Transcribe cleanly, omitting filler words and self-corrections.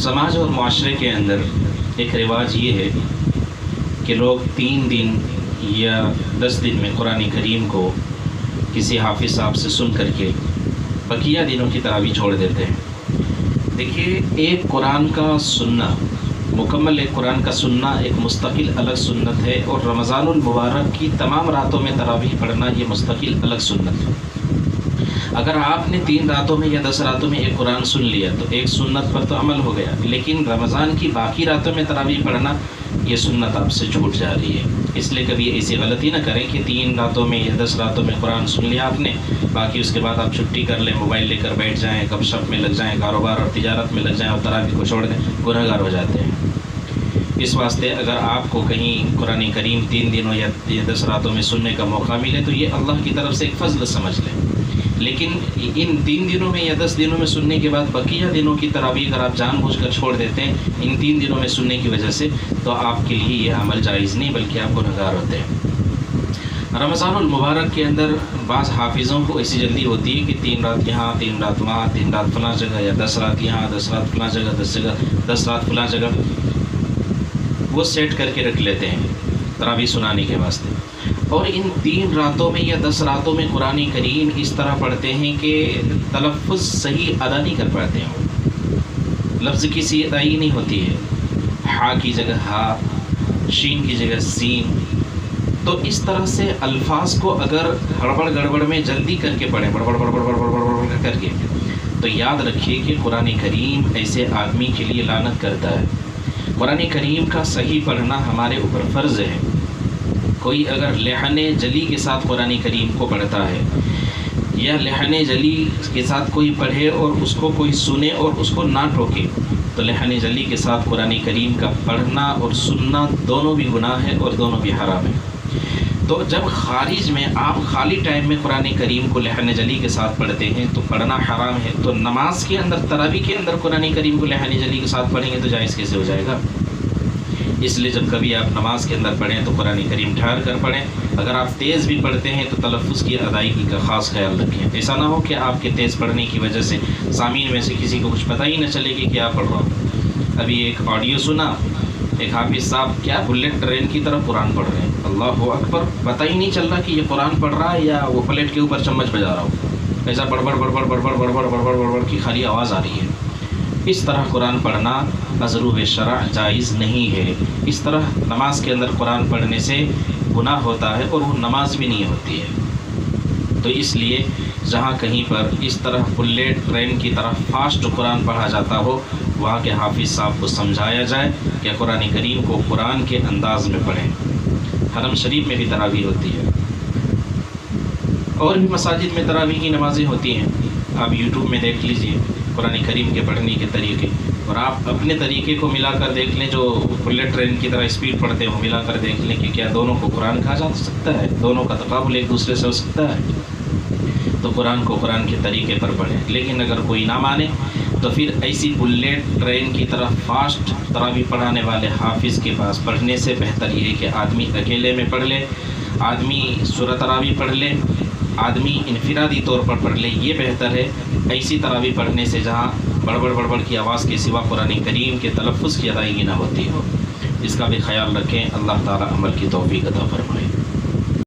سماج اور معاشرے کے اندر ایک رواج یہ ہے کہ لوگ 3 دن یا 10 دن میں قرآن کریم کو کسی حافظ صاحب سے سن کر کے بقیہ دنوں کی تراویح چھوڑ دیتے ہیں۔ دیکھیے، ایک قرآن کا سننا، مکمل ایک قرآن کا سننا ایک مستقل الگ سنت ہے، اور رمضان المبارک کی تمام راتوں میں تراویح پڑھنا یہ مستقل الگ سنت ہے۔ اگر آپ نے 3 راتوں میں یا 10 راتوں میں ایک قرآن سن لیا تو ایک سنت پر تو عمل ہو گیا، لیکن رمضان کی باقی راتوں میں تراویح پڑھنا یہ سنت آپ سے چھوٹ جا رہی ہے۔ اس لیے کبھی ایسی غلطی نہ کریں کہ 3 راتوں میں یا 10 راتوں میں قرآن سن لیا آپ نے، باقی اس کے بعد آپ چھٹی کر لیں، موبائل لے کر بیٹھ جائیں، گپ شپ میں لگ جائیں، کاروبار اور تجارت میں لگ جائیں اور تراویح کو چھوڑ دیں، گنہگار ہو جاتے ہیں۔ اس واسطے اگر آپ کو کہیں قرآن کریم 3 دنوں یا 10 راتوں میں سننے کا موقع ملے تو یہ اللہ کی طرف سے ایک فضل سمجھ لیں، لیکن ان 3 دنوں میں یا 10 دنوں میں سننے کے بعد بقیہ دنوں کی تراویح اگر آپ جان بوجھ کر چھوڑ دیتے ہیں ان 3 دنوں میں سننے کی وجہ سے، تو آپ کے لیے یہ عمل جائز نہیں بلکہ آپ گنہگار ہوتے ہیں۔ رمضان المبارک کے اندر بعض حافظوں کو ایسی جلدی ہوتی ہے کہ 3 رات یہاں، 3 رات وہاں، 3 رات فلاں جگہ، یا 10 رات یہاں، 10 رات فلاں جگہ، 10 رات فلاں جگہ، وہ سیٹ کر کے رکھ لیتے ہیں تراویح سنانے کے واسطے، اور ان 3 راتوں میں یا 10 راتوں میں قرآن کریم اس طرح پڑھتے ہیں کہ تلفظ صحیح ادا نہیں کر پاتے ہیں، لفظ کی صحیح ادائی نہیں ہوتی ہے، ہا کی جگہ ہا، شین کی جگہ سین، تو اس طرح سے الفاظ کو اگر ہڑبڑ گڑبڑ میں جلدی کر کے پڑھیں، بڑبڑ بڑبڑ بڑبڑ بڑبڑ کر کے، تو یاد رکھیے کہ قرآن کریم ایسے آدمی کے لیے لعنت کرتا ہے۔ قرآن کریم کا صحیح پڑھنا ہمارے اوپر فرض ہے۔ کوئی اگر لحن جلی کے ساتھ قرآن کریم کو پڑھتا ہے، یا لحن جلی کے ساتھ کوئی پڑھے اور اس کو کوئی سنے اور اس کو نہ ٹوکے، تو لحن جلی کے ساتھ قرآن کریم کا پڑھنا اور سننا دونوں بھی گناہ ہے اور دونوں بھی حرام ہے۔ تو جب خارج میں آپ خالی ٹائم میں قرآن کریم کو لحن جلی کے ساتھ پڑھتے ہیں تو پڑھنا حرام ہے، تو نماز کے اندر، تراویح کے اندر قرآن کریم کو لحن جلی کے ساتھ پڑھیں گے تو جائز کیسے ہو جائے گا؟ اس لیے جب کبھی آپ نماز کے اندر پڑھیں تو قرآن کریم ٹھہر کر پڑھیں۔ اگر آپ تیز بھی پڑھتے ہیں تو تلفظ کی ادائیگی کا خاص خیال رکھیں، ایسا نہ ہو کہ آپ کے تیز پڑھنے کی وجہ سے سامعین میں سے کسی کو کچھ پتہ ہی نہ چلے کہ کیا پڑھ رہا ہوں۔ ابھی ایک آڈیو سنا، ایک حافظ صاحب کیا بلیٹ ٹرین کی طرف قرآن پڑھ رہے ہیں، اللہ اکبر، پتہ ہی نہیں چل رہا کہ یہ قرآن پڑھ رہا ہے یا وہ پلیٹ کے اوپر چمچ بجا رہا ہو، ایسا بڑبڑ بڑبڑ بڑبڑ بڑبڑ بڑبڑ بڑبڑ کی خالی آواز آ رہی ہے۔ اس طرح قرآن پڑھنا ازروب شرع جائز نہیں ہے۔ اس طرح نماز کے اندر قرآن پڑھنے سے گناہ ہوتا ہے اور وہ نماز بھی نہیں ہوتی ہے۔ تو اس لیے جہاں کہیں پر اس طرح بلیٹ ٹرین کی طرح فاسٹ قرآن پڑھا جاتا ہو، وہاں کے حافظ صاحب کو سمجھایا جائے کہ قرآن کریم کو قرآن کے انداز میں پڑھیں۔ حرم شریف میں بھی تراویح ہوتی ہے، اور بھی مساجد میں تراویح کی نمازیں ہوتی ہیں، آپ یوٹیوب میں دیکھ لیجئے قرآن کریم کے پڑھنے کے طریقے، اور آپ اپنے طریقے کو ملا کر دیکھ لیں، جو بلیٹ ٹرین کی طرح اسپیڈ پڑھتے ہوں ملا کر دیکھ لیں کہ کیا دونوں کو قرآن کہا جا سکتا ہے، دونوں کا تقابل ایک دوسرے سے ہو سکتا ہے۔ تو قرآن کو قرآن کے طریقے پر پڑھیں، لیکن اگر کوئی نہ مانے تو پھر ایسی بلیٹ ٹرین کی طرح فاسٹ تراویح پڑھانے والے حافظ کے پاس پڑھنے سے بہتر یہ ہے کہ آدمی اکیلے میں پڑھ لے، آدمی سورہ تراویح پڑھ لے، آدمی انفرادی طور پر پڑھ لے، یہ بہتر ہے ایسی تراویح پڑھنے سے جہاں بڑبڑ بڑبڑ کی آواز کے سوا قرآن کریم کے تلفظ کی ادائیگی نہ ہوتی ہو۔ اس کا بھی خیال رکھیں۔ اللہ تعالی عمل کی توفیق عطا فرمائے۔